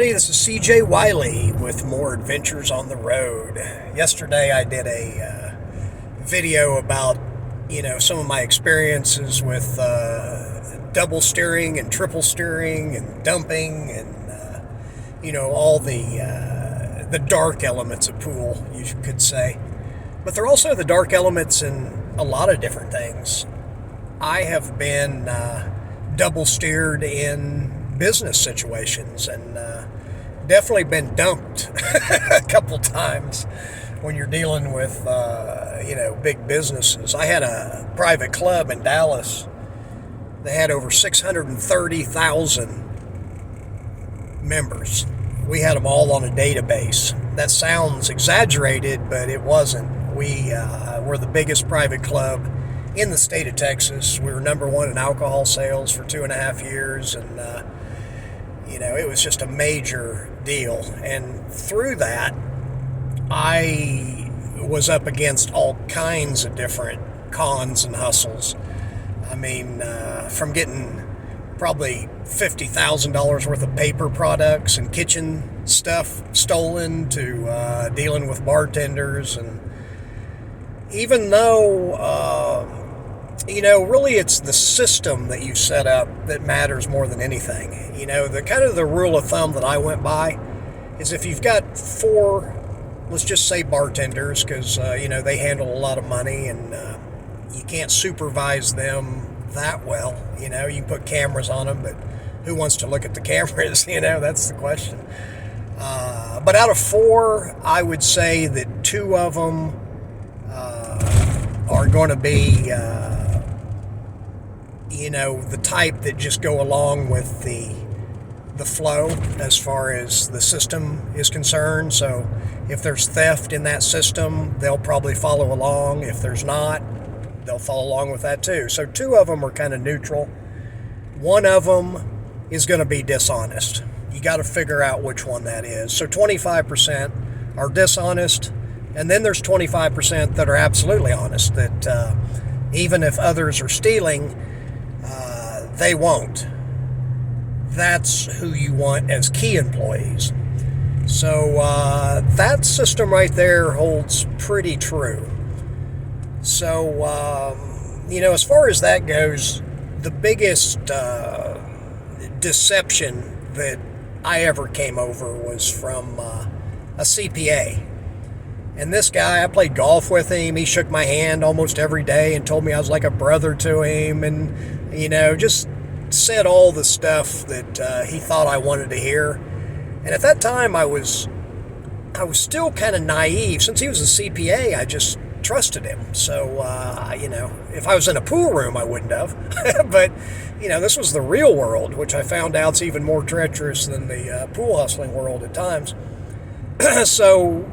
Hey, this is CJ Wiley with more adventures on the road. Yesterday I did a video about, some of my experiences with double steering and triple steering and dumping and, all the dark elements of pool, you could say. But there are also the dark elements in a lot of different things. I have been double steered in business situations and definitely been dumped a couple times when you're dealing with big businesses. I had a private club in Dallas. They had over 630,000 members. We had them all on a database. That sounds exaggerated, but it wasn't. We were the biggest private club in the state of Texas. We were number one in alcohol sales for 2.5 years, and it was just a major deal. And through that, I was up against all kinds of different cons and hustles. I mean, from getting probably $50,000 worth of paper products and kitchen stuff stolen to dealing with bartenders. And even though really it's the system that you set up that matters more than anything. The rule of thumb that I went by is if you've got 4, let's just say bartenders, because, they handle a lot of money and you can't supervise them that well. You can put cameras on them, but who wants to look at the cameras? That's the question. But out of 4, I would say that 2 of them are going to be the type that just go along with the flow as far as the system is concerned. So if there's theft in that system, they'll probably follow along. If there's not, they'll follow along with that too. So 2 of them are kind of neutral. 1 of them is going to be dishonest. You got to figure out which one that is. So 25% are dishonest, and then there's 25% that are absolutely honest, that even if others are stealing, they won't. That's who you want as key employees. So that system right there holds pretty true. So, as far as that goes, the biggest deception that I ever came over was from a CPA. And this guy, I played golf with him. He shook my hand almost every day and told me I was like a brother to him, and just said all the stuff that he thought I wanted to hear. And at that time, I was still kind of naive. Since he was a CPA, I just trusted him. So, if I was in a pool room, I wouldn't have. But, this was the real world, which I found out's even more treacherous than the pool hustling world at times. So,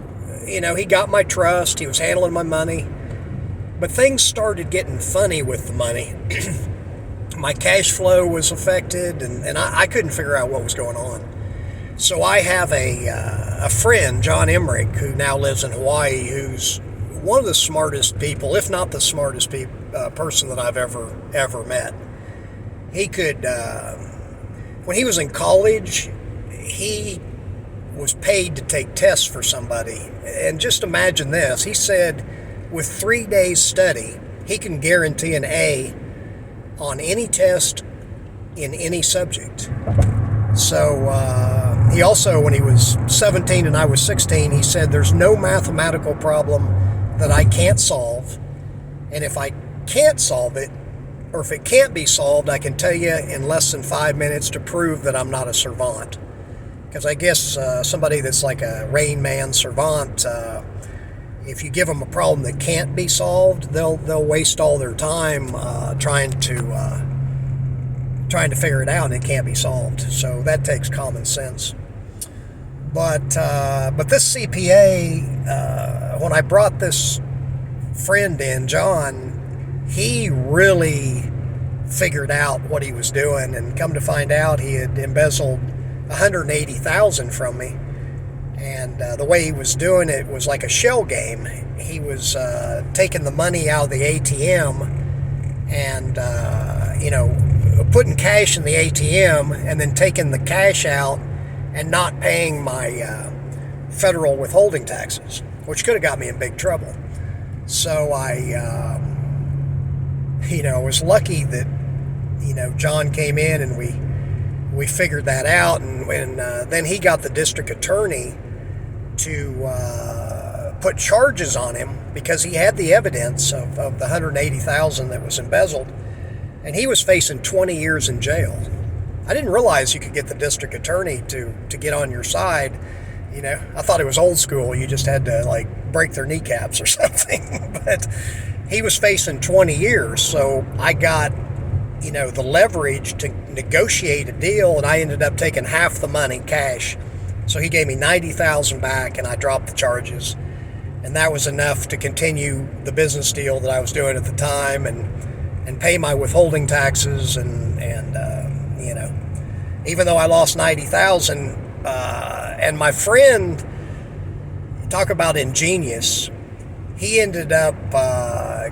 he got my trust. He was handling my money. But things started getting funny with the money. My cash flow was affected, and I couldn't figure out what was going on. So I have a friend, John Emmerich, who now lives in Hawaii, who's one of the smartest people, if not the smartest person that I've ever met. He could, when he was in college, he was paid to take tests for somebody. And just imagine this. He said with 3 days study, he can guarantee an A on any test in any subject. So he also, when he was 17 and I was 16, he said there's no mathematical problem that I can't solve. And if I can't solve it, or if it can't be solved, I can tell you in less than 5 minutes to prove that I'm not a savant. Because I guess somebody that's like a Rain Man savant, if you give them a problem that can't be solved, they'll waste all their time trying to figure it out, and it can't be solved. So that takes common sense. But this CPA, when I brought this friend in, John, he really figured out what he was doing, and come to find out, he had embezzled $180,000 from me. And the way he was doing it was like a shell game. He was taking the money out of the ATM and, putting cash in the ATM and then taking the cash out and not paying my federal withholding taxes, which could have got me in big trouble. So I, was lucky that, John came in and we figured that out. And then he got the district attorney to put charges on him because he had the evidence of the $180,000 that was embezzled, and he was facing 20 years in jail. I didn't realize you could get the district attorney to get on your side. I thought it was old school. You just had to break their kneecaps or something. But he was facing 20 years, so I got the leverage to negotiate a deal, and I ended up taking half the money cash. So he gave me $90,000 back, and I dropped the charges, and that was enough to continue the business deal that I was doing at the time, and pay my withholding taxes, and even though I lost $90,000, and my friend, talk about ingenious, he ended up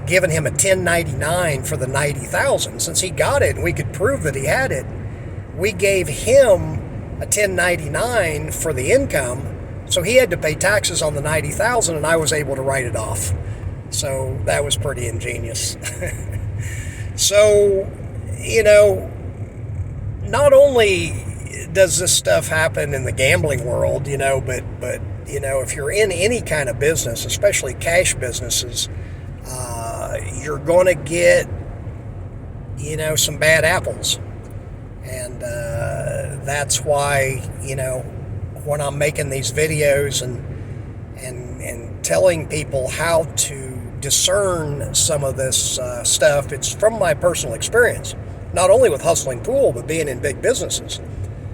giving him a 1099 for the $90,000. Since he got it and we could prove that he had it, we gave him a 1099 for the income, so he had to pay taxes on the $90,000, and I was able to write it off. So that was pretty ingenious. So, not only does this stuff happen in the gambling world, but if you're in any kind of business, especially cash businesses, you're going to get, some bad apples. And that's why, when I'm making these videos and telling people how to discern some of this stuff, it's from my personal experience, not only with hustling pool, but being in big businesses.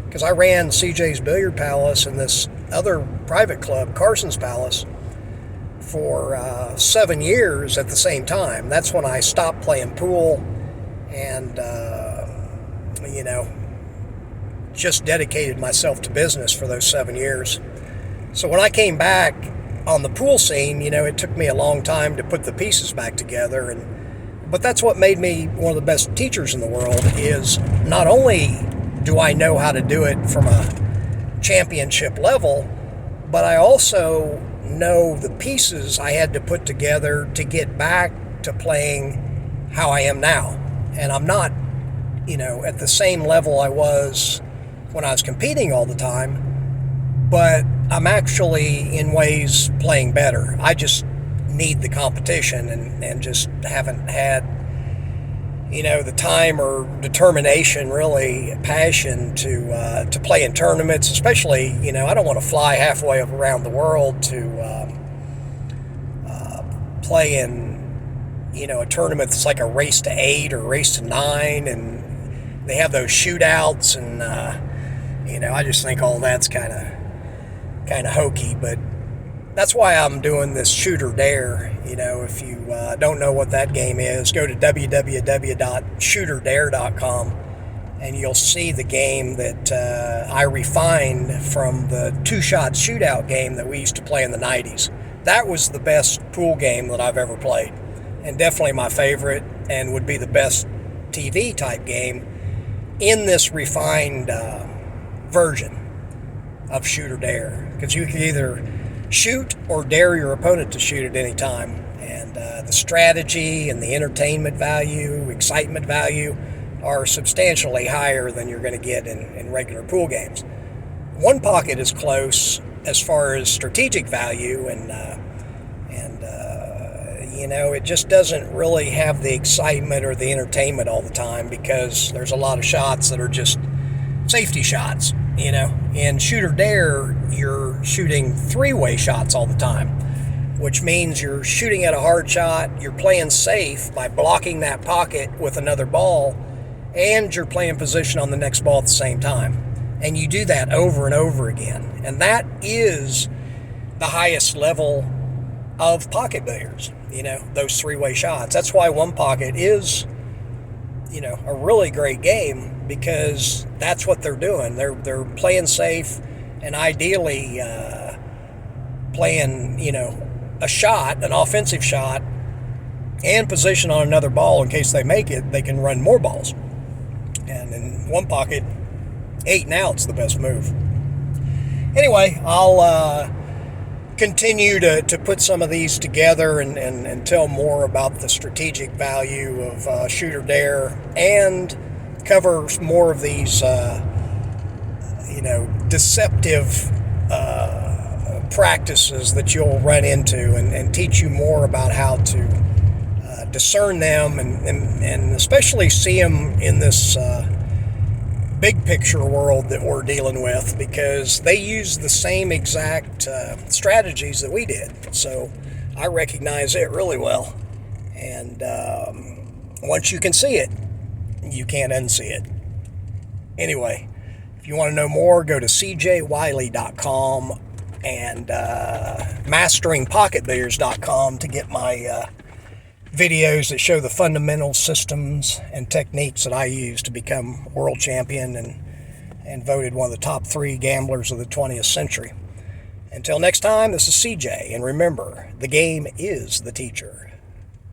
Because I ran CJ's Billiard Palace and this other private club, Carson's Palace, for 7 years at the same time. That's when I stopped playing pool and, just dedicated myself to business for those 7 years. So when I came back on the pool scene, it took me a long time to put the pieces back together. But that's what made me one of the best teachers in the world, is not only do I know how to do it from a championship level, but I also know the pieces I had to put together to get back to playing how I am now. And I'm not, at the same level I was when I was competing all the time, but I'm actually in ways playing better. I just need the competition and just haven't had the time or determination, really passion to play in tournaments, especially, I don't want to fly halfway around the world to play in, a tournament that's like a race to 8 or race to 9, and they have those shootouts, and, I just think all that's kind of hokey, but that's why I'm doing this Shoot or Dare. If you don't know what that game is, go to www.shootordare.com, and you'll see the game that I refined from the two-shot shootout game that we used to play in the 90s. That was the best pool game that I've ever played, and definitely my favorite, and would be the best TV type game in this refined version of Shoot or Dare, because you can either shoot or dare your opponent to shoot at any time, and the strategy and the entertainment value, excitement value are substantially higher than you're going to get in regular pool games. One Pocket is close as far as strategic value, and it just doesn't really have the excitement or the entertainment all the time, because there's a lot of shots that are just safety shots. In Shoot or Dare, you're shooting three-way shots all the time, which means you're shooting at a hard shot, you're playing safe by blocking that pocket with another ball, and you're playing position on the next ball at the same time. And you do that over and over again. And that is the highest level of pocket billiards, those three-way shots. That's why One Pocket is, a really great game, because that's what they're doing. They're playing safe, and ideally playing, a shot, an offensive shot, and position on another ball in case they make it. They can run more balls. And in One Pocket, 8 and out's the best move. Anyway, I'll continue to put some of these together and tell more about the strategic value of shoot or dare, and cover more of these deceptive practices that you'll run into, and teach you more about how to discern them, and especially see them in this big picture world that we're dealing with, because they use the same exact strategies that we did. So I recognize it really well. And once you can see it, you can't unsee it. Anyway, if you want to know more, go to cjwiley.com and masteringpocketbilliards.com to get my videos that show the fundamental systems and techniques that I use to become world champion and voted one of the top 3 gamblers of the 20th century. Until next time, this is CJ, and remember, the game is the teacher.